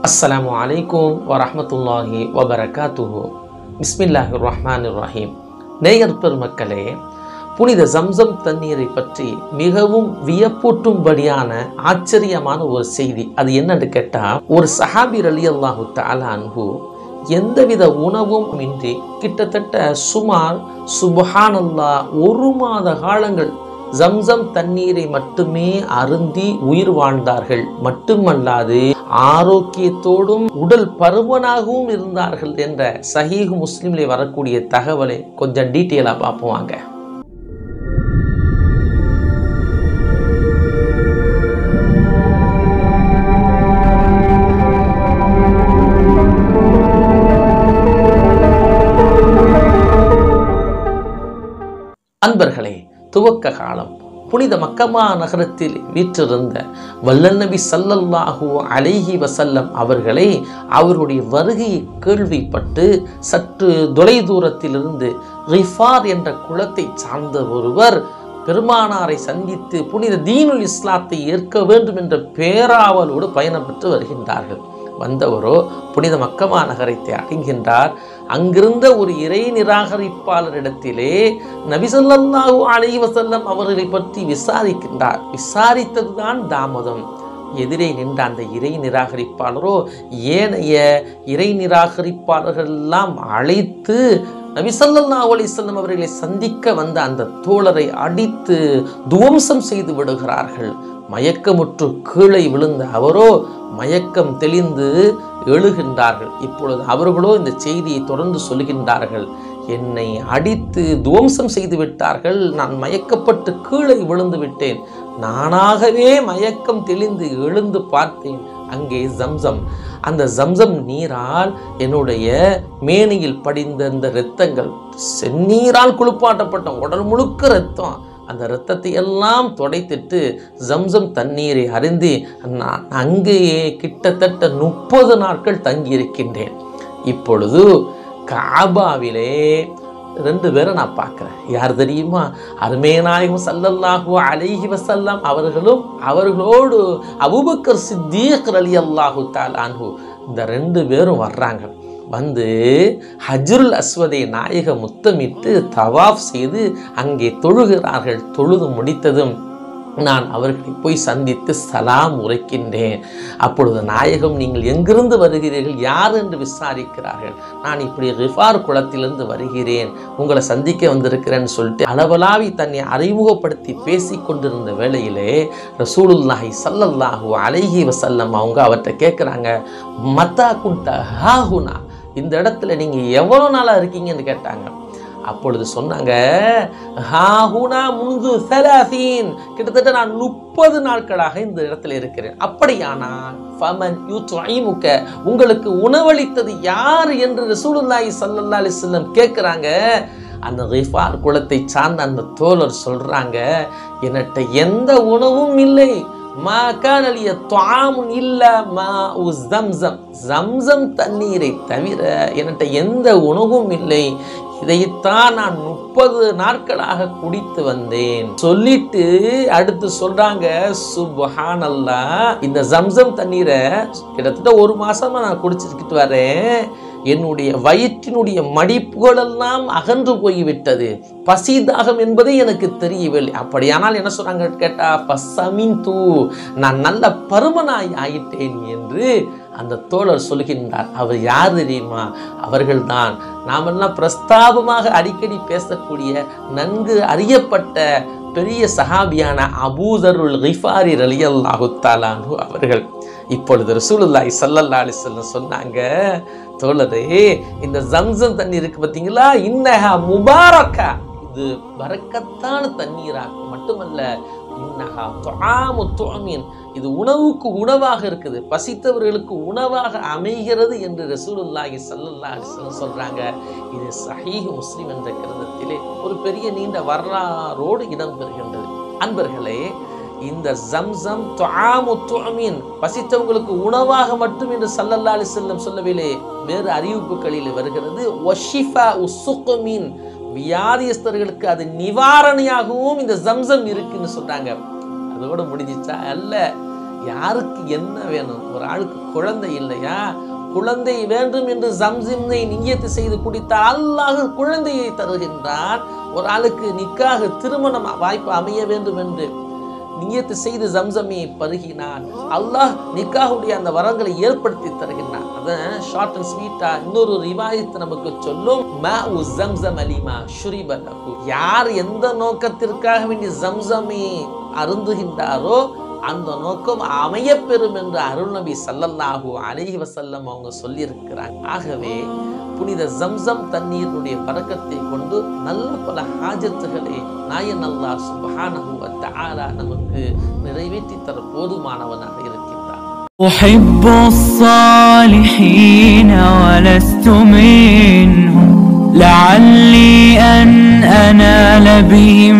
அஸ்ஸலாமு அலைக்கும் வரஹ்மத்துல்லாஹி வபரகாத்துஹு. பிஸ்மில்லாஹிர் ரஹ்மானிர் ரஹீம். நேயர் பெருமக்களே, புனித ஜம்சம் தண்ணீரை பற்றி மிகவும் வியப்பூட்டும்படியான ஆச்சரியமான ஒரு செய்தி. அது என்னன்னு கேட்டால், ஒரு சஹாபி ரலியல்லாஹு தஆலா அன்ஹு எந்தவித உணவும் இன்றி கிட்டத்தட்ட சுமார் சுப்ஹானல்லாஹ் 1 மாத காலங்கள் ஜம்சம் தண்ணீரை மட்டுமே அருந்தி உயிர் வாழ்ந்தார்கள். மட்டுமல்லாது ஆரோக்கியத்தோடும் உடல் பருமனாகவும் இருந்தார்கள் என்ற சஹீஹ் முஸ்லிம்ல வரக்கூடிய தகவலை கொஞ்சம் டீட்டெயிலா பார்ப்போம் வாங்க. அன்பர்களே, துவக்க காலம் புனித மக்கமா நகரத்தில் வீற்றிருந்த வல்லல் நபி ஸல்லல்லாஹு அலைஹி வஸல்லம் அவர்களை அவருடைய வருகையை கேள்விப்பட்டு சற்று தொலைதூரத்திலிருந்து கிஃபார் என்ற குலத்தை சார்ந்த ஒருவர் பெருமானாரை சந்தித்து புனித தீனுல் இஸ்லாத்தை ஏற்க வேண்டும் என்ற பேராவலோடு பயணம் பெற்று வருகின்றார்கள். வந்தவரோ புனித மக்கமா நகரத்தை அடைகின்றார். அங்கிருந்த ஒரு இறை நிராகரிப்பாளரிடத்திலே நபி ஸல்லல்லாஹு அலைஹி வஸல்லம் அவர்களை பற்றி விசாரிக்கின்றார். விசாரித்ததுதான் தாமதம். எதிரே நின்ற அந்த இறை நிராகரிப்பாளரோ ஏனைய இறை நிராகரிப்பாளர்கள் எல்லாம் அழைத்து நபி ஸல்லல்லாஹு அலைஹி வஸல்லம் அவர்களை சந்திக்க வந்த அந்த தோழரை அடித்து துவம்சம் செய்து விடுகிறார்கள். மயக்கமுற்று கீழே விழுந்த அவரோ மயக்கம் தெளிந்து எழுகின்றார்கள். இப்பொழுது அவர்களோ இந்த செய்தியை தொடர்ந்து சொல்கின்றார்கள். என்னை அடித்து துவம்சம் செய்து விட்டார்கள், நான் மயக்கப்பட்டு கீழே விழுந்து விட்டேன். நானாகவே மயக்கம் தெளிந்து எழுந்து பார்த்தேன், அங்கே ஜம்சம். அந்த ஜம்சம் நீரால் என்னுடைய மேனியில் படிந்த இந்த இரத்தங்கள், செந்நீரால் குளிப்பாட்டப்பட்ட உடல் முழுக்க இரத்தம், அந்த இரத்தத்தை எல்லாம் துடைத்திட்டு ஜம்சம் தண்ணீரை அருந்தி நான் அங்கேயே கிட்டத்தட்ட 30 நாட்கள் தங்கியிருக்கின்றேன். இப்பொழுது காபாவிலே 2 பேரை நான் பார்க்குறேன். யார் தெரியுமா? அருமை நாயகம் ஸல்லல்லாஹு அலைஹி வஸல்லம் அவர்களும் அவர்களோடு அபூபக்கர் சித்தீக் ரலியல்லாஹு தஆலா அன்ஹு, இந்த 2 பேரும் வர்றாங்க. வந்து ஹஜ்ருல் அஸ்வதை நாயக முத்தமிட்டு தவாஃப் செய்து அங்கே தொழுகிறார்கள். தொழுது முடித்ததும் நான் அவர்களை போய் சந்தித்து சலாம் உரைக்கின்றேன். அப்பொழுது நாயகம், நீங்கள் எங்கிருந்து வருகிறீர்கள், யார் என்று விசாரிக்கிறார்கள். நான் இப்படி கிஃபார் குளத்திலிருந்து வருகிறேன், உங்களை சந்திக்க வந்திருக்கிறேன்னு சொல்லிட்டு அளவலாவி தன்னை அறிமுகப்படுத்தி பேசி கொண்டிருந்த வேளையிலே ரசூலுல்லாஹி ஸல்லல்லாஹு அலைஹி வஸல்லம் அவங்க அவர்கிட்ட கேட்குறாங்க, மத்தா குன்ட ஹாஹுனா, இந்த இடத்துல நீங்கள் எவ்வளோ நாளாக இருக்கீங்கன்னு கேட்டாங்க. அப்பொழுது சொன்னாங்க, ஹாஹுனா முந்து ஸலாஸீன், கிட்டத்தட்ட நான் 30 நாட்களாக இந்த இடத்துல இருக்கிறேன். அப்படியானால் ஃபமன் யுத்இமுக, உங்களுக்கு உணவளித்தது யார் என்று ரசூலுல்லாஹி ஸல்லல்லாஹு அலைஹி வஸல்லம் கேட்குறாங்க. அந்த கிஃபார் குலத்தை சார்ந்த அந்த தோழர் சொல்றாங்க, என்கிட்ட எந்த உணவும் இல்லை, மா கான லிய துஆமுன் இல்லா மாஉ ஜம்சம், ஜம்சம் தண்ணீரை தவிர என்கிட்ட எந்த உணவும் இல்லை, இதைத்தான் நான் 30 நாட்களாக குடித்து வந்தேன் சொல்லிட்டு அடுத்து சொல்றாங்க, சுப்ஹானல்லாஹ், இந்த ஜம்சம் தண்ணீரை கிட்டத்தட்ட 1 மாசமா நான் குடிச்சிட்டு வரேன். என்னுடைய வயிற்றினுடைய மடிப்புகள் எல்லாம் அகன்று போய்விட்டது, பசி தாகம் என்பதே எனக்கு தெரியவில்லை. அப்படியானால் என்ன சொல்றாங்க கேட்டா, பசமின்து, நான் நல்ல பருமனாய் ஆயிட்டேன் என்று அந்த தோழர் சொல்கின்றார். அவர் யார் தெரியுமா? அவர்கள்தான் நாமெல்லாம் பிரஸ்தாபமாக அடிக்கடி பேசக்கூடிய நன்கு அறியப்பட்ட பெரிய சஹாபியான அபூதருல் கிஃபாரி ரலியல்லாஹு தஆலா அன்ஹு அவர்கள். இப்பொழுது ரசூலுல்லாஹி ஸல்லல்லாஹு அலைஹி வஸல்லம் சொன்னாங்க, தோழரே, இந்த ஜம்சம் தண்ணீர் இருக்கு பார்த்தீங்களா, இன்னஹா முபாரக்கா, இது பரக்கத்தான தண்ணீராகும். மட்டுமல்ல, இன்னஹா துஆமு துஅமீன், இது உணவுக்கு உணவாக இருக்குது, பசித்தவர்களுக்கு உணவாக அமைகிறது என்று ரசூலுல்லாஹி ஸல்லல்லாஹு அலைஹி வஸல்லம் சொல்றாங்க. இது சஹீஹ் முஸ்லிம் என்ற கிரந்தத்திலே ஒரு பெரிய நீண்ட வரலாறோடு இடம்பெறுகின்றது. அன்பர்களே, இந்த ஜம்சம் துஆமு துஅமீன், பசித்தவங்களுக்கு உணவாக மட்டும் என்று ஸல்லல்லாஹு அலைஹி வஸல்லம் சொல்லவில்லை. வேறு அறிவிப்புகளில் வருகிறது, வஷிஃபாஉ சுக்மீன், வியாதியஸ்தர்களுக்கு அது நிவாரணியாகவும் இந்த ஜம்சம் இருக்குன்னு சொல்றாங்க. அதோடு முடிஞ்சிச்சா? அல்ல, யாருக்கு என்ன வேணும்? ஒரு ஆளுக்கு குழந்தை இல்லையா, குழந்தை வேண்டும் என்று ஜம்சம்னை நியத்து செய்து குடித்தால் அல்லாஹ் குழந்தையை தருகின்றான். ஒரு ஆளுக்கு நிக்காஹ் திருமணம் வாய்ப்பு அமைய வேண்டும் என்று நியத்து செய்து ஜம்சமை பருகினான், அல்லாஹ் நிக்காஹுடைய அந்த வரங்களை ஏற்படுத்தி தருகின்றான். அதான் ஷார்ட் அண்ட் ஸ்வீட்டா இன்னொரு ரிவாயத்து நமக்கு சொல்லும், மாஉ ஜம்ஸம் அலிமா ஷுரிப லஹு. யார் எந்த நோக்கத்திற்காக வேண்டி ஜம்சமை அருந்துகின்றாரோ அந்த நோக்கம் அமைய பெறும் என்று அருள் நபி ஸல்லல்லாஹு அலைஹி வஸல்லம் அவங்க சொல்லியிருக்கிறாங்க. ஆகவே புனித ஜம்சம் தண்ணீருடைய பரக்கத்தை கொண்டு நல்ல பல ஹாஜத்துகளை நாயன் அல்லாஹ் சுப்ஹானஹு வ தஆலா நமக்கு நிறைவேற்றி தர போதுமானவனாக இருக்கின்றார். أحب الصالحين ولست منهم لعلي أن أنال بهم